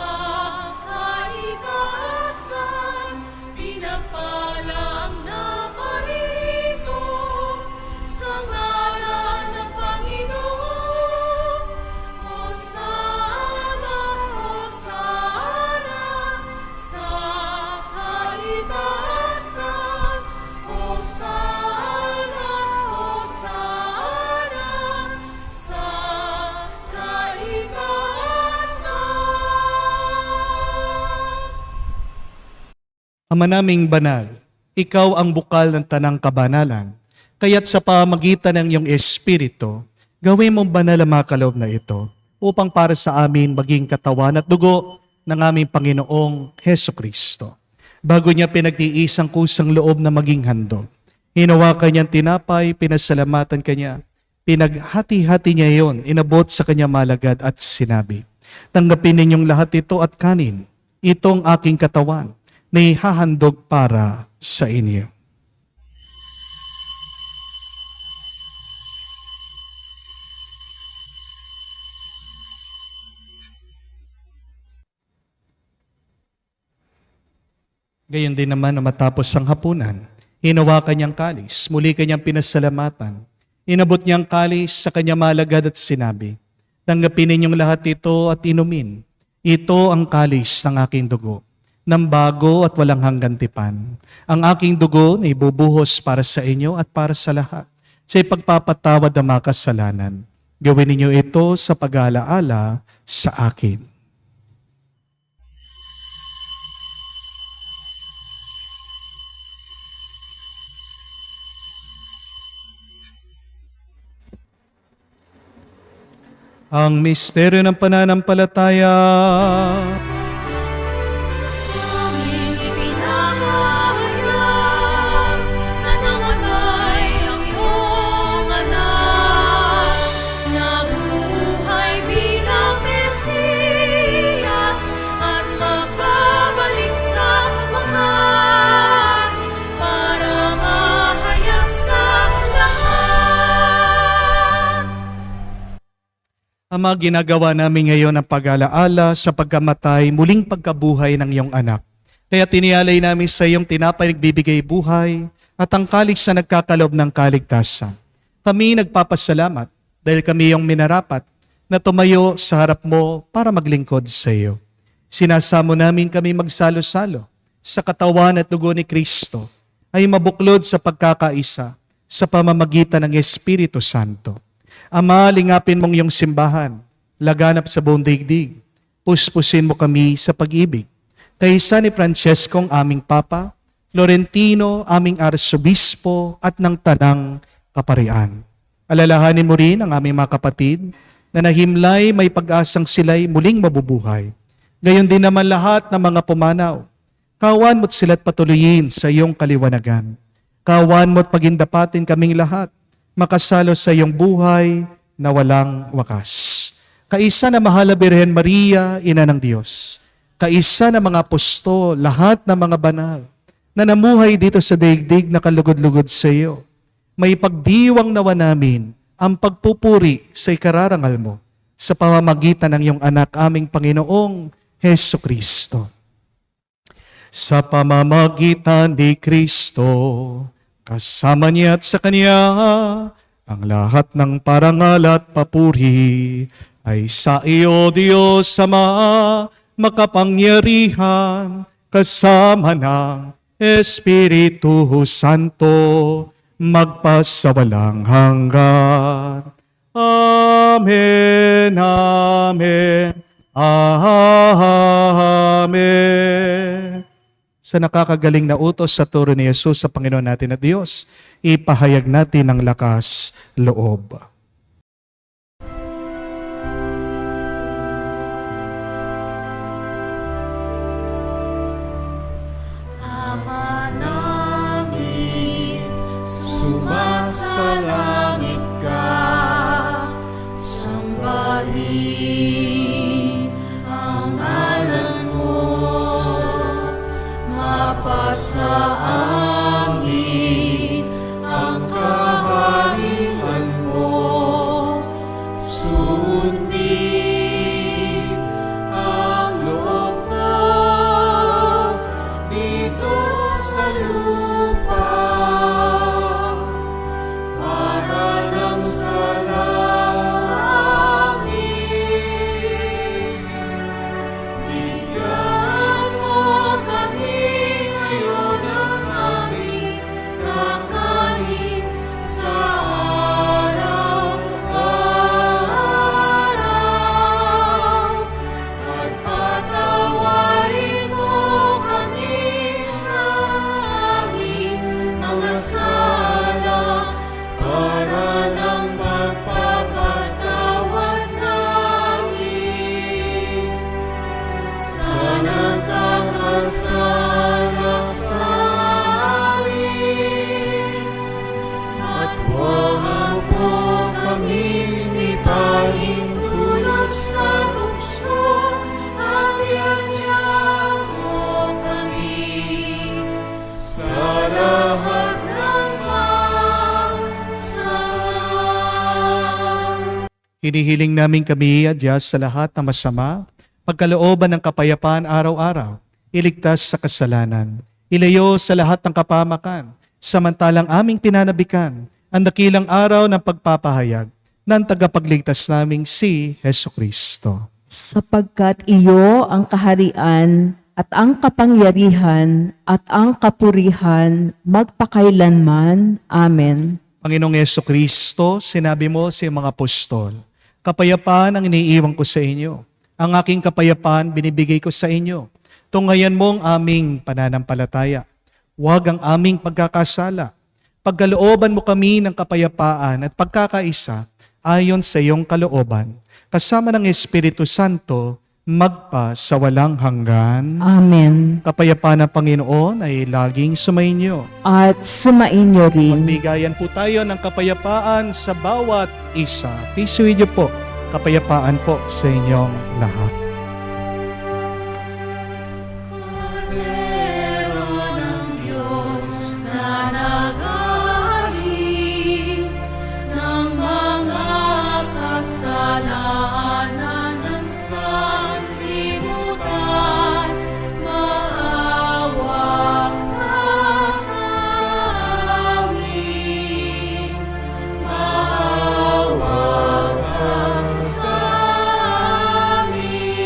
kaitaasan, pinagpala ang naparirito sa ngalan ng Panginoon. Hosana, Hosana, sa kaitaasan. Hosana, Hosana, sa kaitaasan. Ama naming banal, ikaw ang bukal ng tanang kabanalan. Kaya't sa pamagitan ng iyong Espiritu, gawin mong banal ang mga kaloob na ito upang para sa amin maging katawan at dugo ng aming Panginoong Heso Kristo. Bago niya pinagtiis ang kusang loob na maging handog, hinawakan niyang tinapay, pinasalamatan kanya, pinaghati-hati niya iyon, inabot sa kanya malagad at sinabi, tanggapin ninyong lahat ito at kanin, itong aking katawan na ihahandog para sa inyo. Gayon din naman na matapos ang hapunan, hinawakan niyang kalis, muli kanyang pinasalamatan. Inabot niyang kalis sa kanya malagad at sinabi, tanggapin ninyong lahat ito at inumin. Ito ang kalis ng aking dugo, ng bago at walang hanggan tipan. Ang aking dugo na ibubuhos para sa inyo at para sa lahat, sa ipagpapatawad ng mga kasalanan. Gawin ninyo ito sa pag-aalaala sa akin. Ang misteryo ng pananampalataya. Aming ipinahayag na namatay ang iyong anak, nabuhay bilang Mesiyas at magbabalik sa wakas para mahayag sa lahat. Ama, ginagawa namin ngayon ang pag-alaala sa pagkamatay, muling pagkabuhay ng iyong anak. Kaya tinialay namin sa iyong tinapay nagbibigay buhay at ang kalis na nagkakalob ng kaligtasan. Kami nagpapasalamat dahil kami iyong minarapat na tumayo sa harap mo para maglingkod sa iyo. Sinasamo namin kami magsalo-salo sa katawan at dugo ni Kristo ay mabuklod sa pagkakaisa sa pamamagitan ng Espiritu Santo. Ama, lingapin mong iyong simbahan, laganap sa buong daigdig. puspusin mo kami sa pag-ibig. Kaysa ni Francesco ang aming Papa, Florentino aming Arsobispo at ng Tanang Kaparian. Alalahanin mo rin ang aming mga kapatid na nahimlay may pag-asang sila'y muling mabubuhay. Gayon din naman lahat ng mga pumanaw. Kawan mo't sila't patuloyin sa iyong kaliwanagan. Kawan mo't pagindapatin kaming lahat, makasalo sa iyong buhay na walang wakas. Kaisa na mahal na Birhen Maria, Ina ng Diyos. Kaisa na mga apostol, lahat ng mga banal, na namuhay dito sa daigdig na kalugod-lugod sa iyo. May pagdiwang nawa namin ang pagpupuri sa ikararangal mo sa pamamagitan ng iyong anak aming Panginoong Heso Kristo. Sa pamamagitan ni Kristo, kasama niya at sa Kanya, ang lahat ng parangal at papuri ay sa iyo, Diyos Ama, makapangyarihan, kasama ng Espiritu Santo, magpasawalang hanggan. Amen, amen, amen. Sa nakakagaling na utos sa turo ni Jesus sa Panginoon natin at Diyos, ipahayag natin ang lakas loob. Ama namin, sumasalangit ka, sambahin ang ngalan mo, mapasa amin ang kaharian mo, sundin ang loob mo dito sa lupa para nang sa langit. Bigyan mo kami ngayon ng aming kakanin sa araw-araw at patawarin mo kami sa aming mga sala para ng pagpapatawad namin sa nagkakasala sa amin. At huwag mo kami ipahintulot sa tukso, at iadya mo kami sa lahat ng masama. Hinihiling namin kami, Diyos, sa lahat ng masama, pagkalooban ng kapayapaan araw-araw, iligtas sa kasalanan, ilayo sa lahat ng kapamakan, samantalang aming pinanabikan ang dakilang araw ng pagpapahayag ng tagapagligtas naming si Heso Kristo. Sapagkat iyo ang kaharian at ang kapangyarihan at ang kapurihan magpakailanman. Amen. Panginoong Heso Kristo, sinabi mo sa iyong mga apostol, kapayapaan ang iniiwan ko sa inyo. Ang aking kapayapaan binibigay ko sa inyo. Tunghayan mo ang aming pananampalataya. Huwag ang aming pagkakasala. Pagkalooban mo kami ng kapayapaan at pagkakaisa ayon sa iyong kalooban, kasama ng Espiritu Santo, magpa sa walang hanggan. Amen. Kapayapaan ng Panginoon ay laging sumainyo. At sumainyo rin. Magbigayan po tayo ng kapayapaan sa bawat isa. Pisuin niyo po, kapayapaan po sa inyong lahat. Kordero ng Diyos na nag-aalis ng mga kasalanan ng sanlibutan, maawa ka sa amin. Maawa ka sa amin.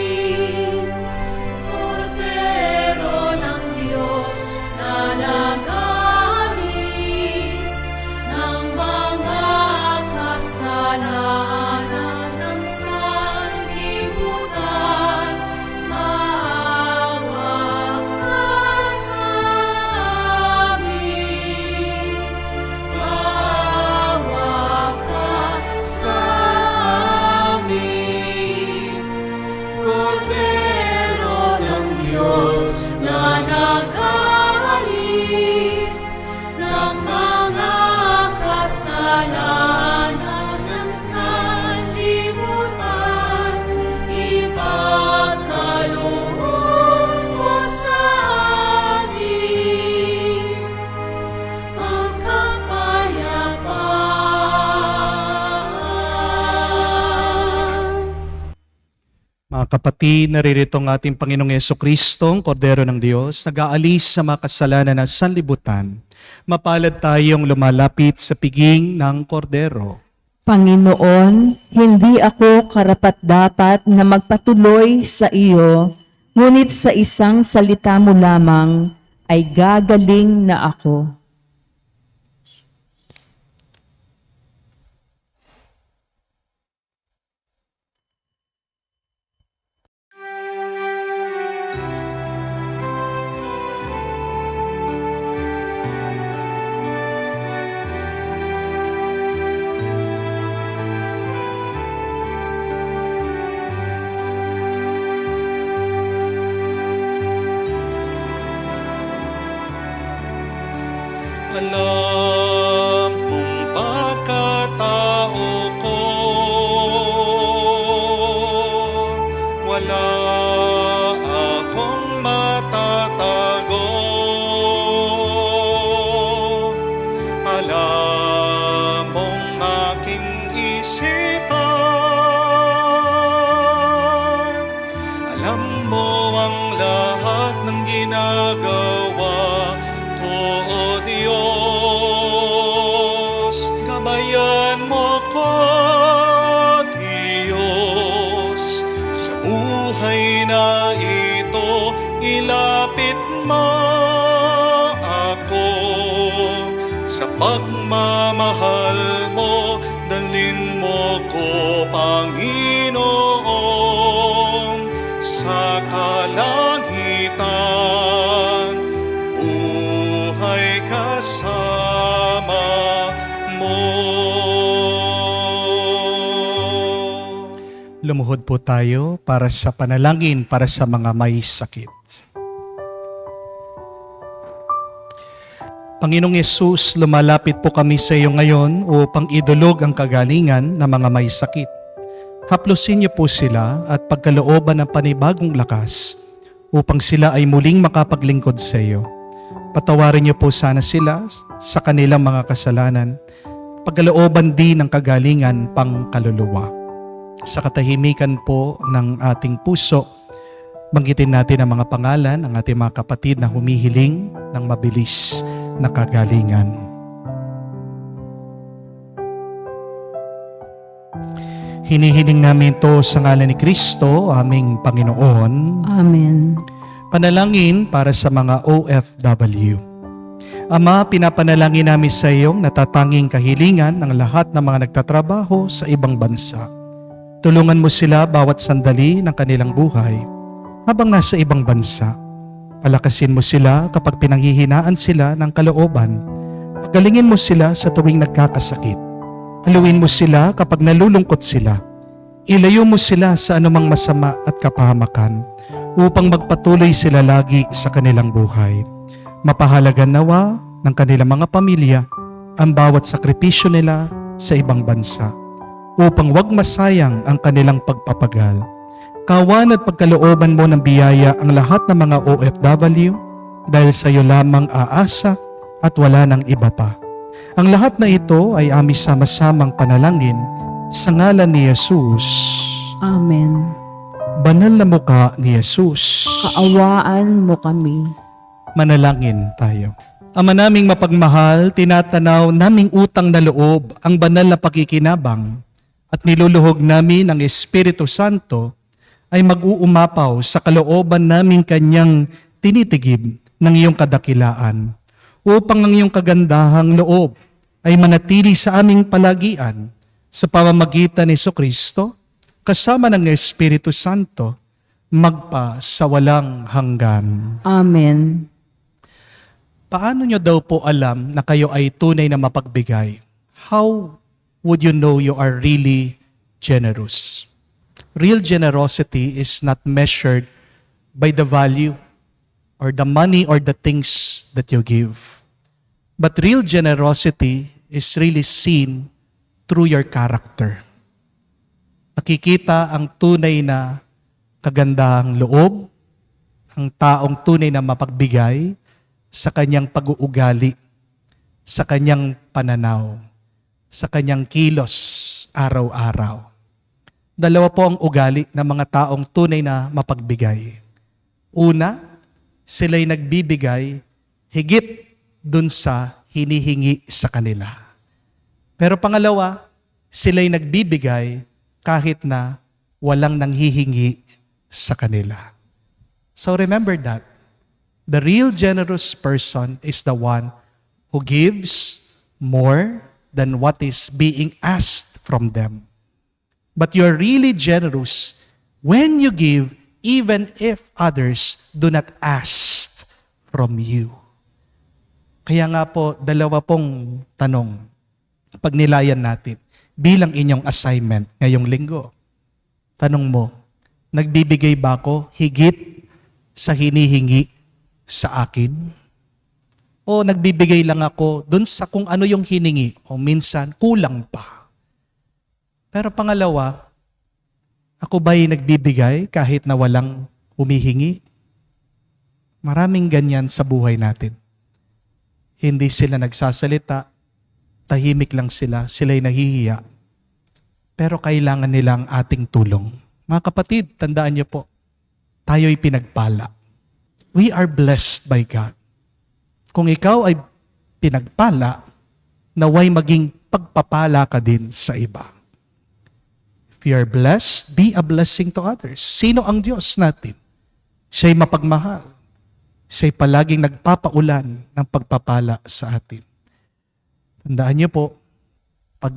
Mga kapatid, naririto ang ating Panginoong Yesukristo, ang Kordero ng Diyos, nag-aalis sa mga kasalanan ng sanlibutan. Mapalad tayong lumalapit sa piging ng Kordero. Panginoon, hindi ako karapat-dapat na magpatuloy sa iyo, ngunit sa isang salita mo lamang ay gagaling na ako. Alam mong pagkatao ko, wala akong matatago. Alam mong aking isipan, alam mo ang lahat ng ginagawa ko, O Diyos. Gabayan mo ko, Diyos, sa buhay na ito. Ilapit mo ako sa pagmamahal mo. Dalhin mo ko, Panginoon, sa kalangitan. Buhay kasama mo. Lumuhod po tayo para sa panalangin para sa mga may sakit. Panginoong Yesus, lumalapit po kami sa iyo ngayon upang idulog ang kagalingan ng mga may sakit. Haplusin niyo po sila at pagkalooban ng panibagong lakas upang sila ay muling makapaglingkod sa iyo. Patawarin niyo po sana sila sa kanilang mga kasalanan, pagkalooban din ng kagalingan pang kaluluwa. Sa katahimikan po ng ating puso, banggitin natin ang mga pangalan ng ating mga kapatid na humihiling ng mabilis na kagalingan. Hinihiling namin ito sa ngalan ni Kristo, aming Panginoon. Amen. Panalangin para sa mga OFW. Ama, pinapanalangin namin sa iyong natatanging kahilingan ng lahat ng mga nagtatrabaho sa ibang bansa. Tulungan mo sila bawat sandali ng kanilang buhay habang nasa ibang bansa. Palakasin mo sila kapag pinanghihinaan sila ng kalooban. Pagalingin mo sila sa tuwing nagkakasakit. Aluin mo sila kapag nalulungkot sila. Ilayo mo sila sa anumang masama at kapahamakan upang magpatuloy sila lagi sa kanilang buhay. Mapahalagan nawa ng kanilang mga pamilya ang bawat sakripisyo nila sa ibang bansa upang wag masayang ang kanilang pagpapagal. Kawan at pagkalooban mo ng biyaya ang lahat ng mga OFW dahil sa iyo lamang aasa at wala ng iba pa. Ang lahat na ito ay aming sama-samang panalangin sa ngalan ni Jesus. Amen. Banal na mukha ni Jesus. Kaawaan mo kami. Manalangin tayo. Ama naming mapagmahal, tinatanaw naming utang na loob ang banal na pakikinabang at niluluhog namin ang Espiritu Santo ay mag-uumapaw sa kalooban naming kanyang tinitigib ng iyong kadakilaan upang ang iyong kagandahang loob ay manatili sa aming palagian sa pamamagitan ni Jesucristo kasama ng Espiritu Santo magpa sa walang hanggan. Amen. Paano nyo daw po alam na kayo ay tunay na mapagbigay? How would you know you are really generous? Real generosity is not measured by the value or the money or the things that you give. But real generosity is really seen through your character. Nakikita ang tunay na kagandahang loob, ang taong tunay na mapagbigay sa kanyang pag-uugali, sa kanyang pananaw, sa kanyang kilos araw-araw. Dalawa po ang ugali ng mga taong tunay na mapagbigay. Una, sila'y nagbibigay higit dun sa hinihingi sa kanila. Pero pangalawa, sila'y nagbibigay kahit na walang nanghihingi sa kanila. So remember that. The real generous person is the one who gives more than what is being asked from them. But you're really generous when you give even if others do not ask from you. Kaya nga po, dalawa pong tanong pag nilayan natin bilang inyong assignment ngayong linggo. Tanong mo, nagbibigay ba ako higit sa hinihingi sa akin? O nagbibigay lang ako dun sa kung ano yung hiningi o minsan kulang pa? Pero pangalawa, ako ba'y nagbibigay kahit na walang humihingi? Maraming ganyan sa buhay natin. Hindi sila nagsasalita, tahimik lang sila, sila'y nahihiya. Pero kailangan nila ang ating tulong. Mga kapatid, tandaan niyo po, tayo'y pinagpala. We are blessed by God. Kung ikaw ay pinagpala, naway maging pagpapala ka din sa iba. If you are blessed, be a blessing to others. Sino ang Diyos natin? Siya'y mapagmahal. Siya'y palaging nagpapaulan ng pagpapala sa atin. Tandaan niyo po, pag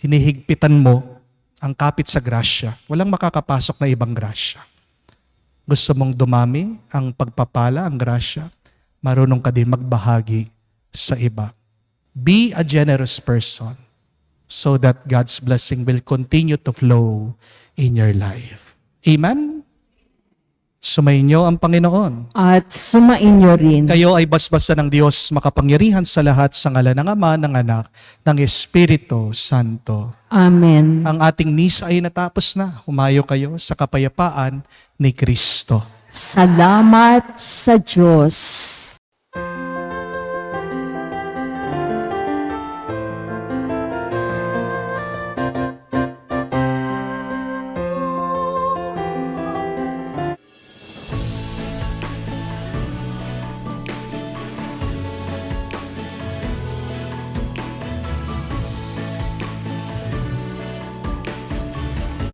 hinihigpitan mo ang kapit sa grasya, walang makakapasok na ibang grasya. Gusto mong dumami ang pagpapala, ang grasya, marunong ka din magbahagi sa iba. Be a generous person so that God's blessing will continue to flow in your life. Amen? Sumainyo ang Panginoon. At sumainyo rin. Kayo ay basbasan ng Diyos makapangyarihan sa lahat sa ngalan ng Ama, ng Anak, ng Espiritu Santo. Amen. Ang ating misa ay natapos na. Humayo kayo sa kapayapaan ni Kristo. Salamat sa Diyos.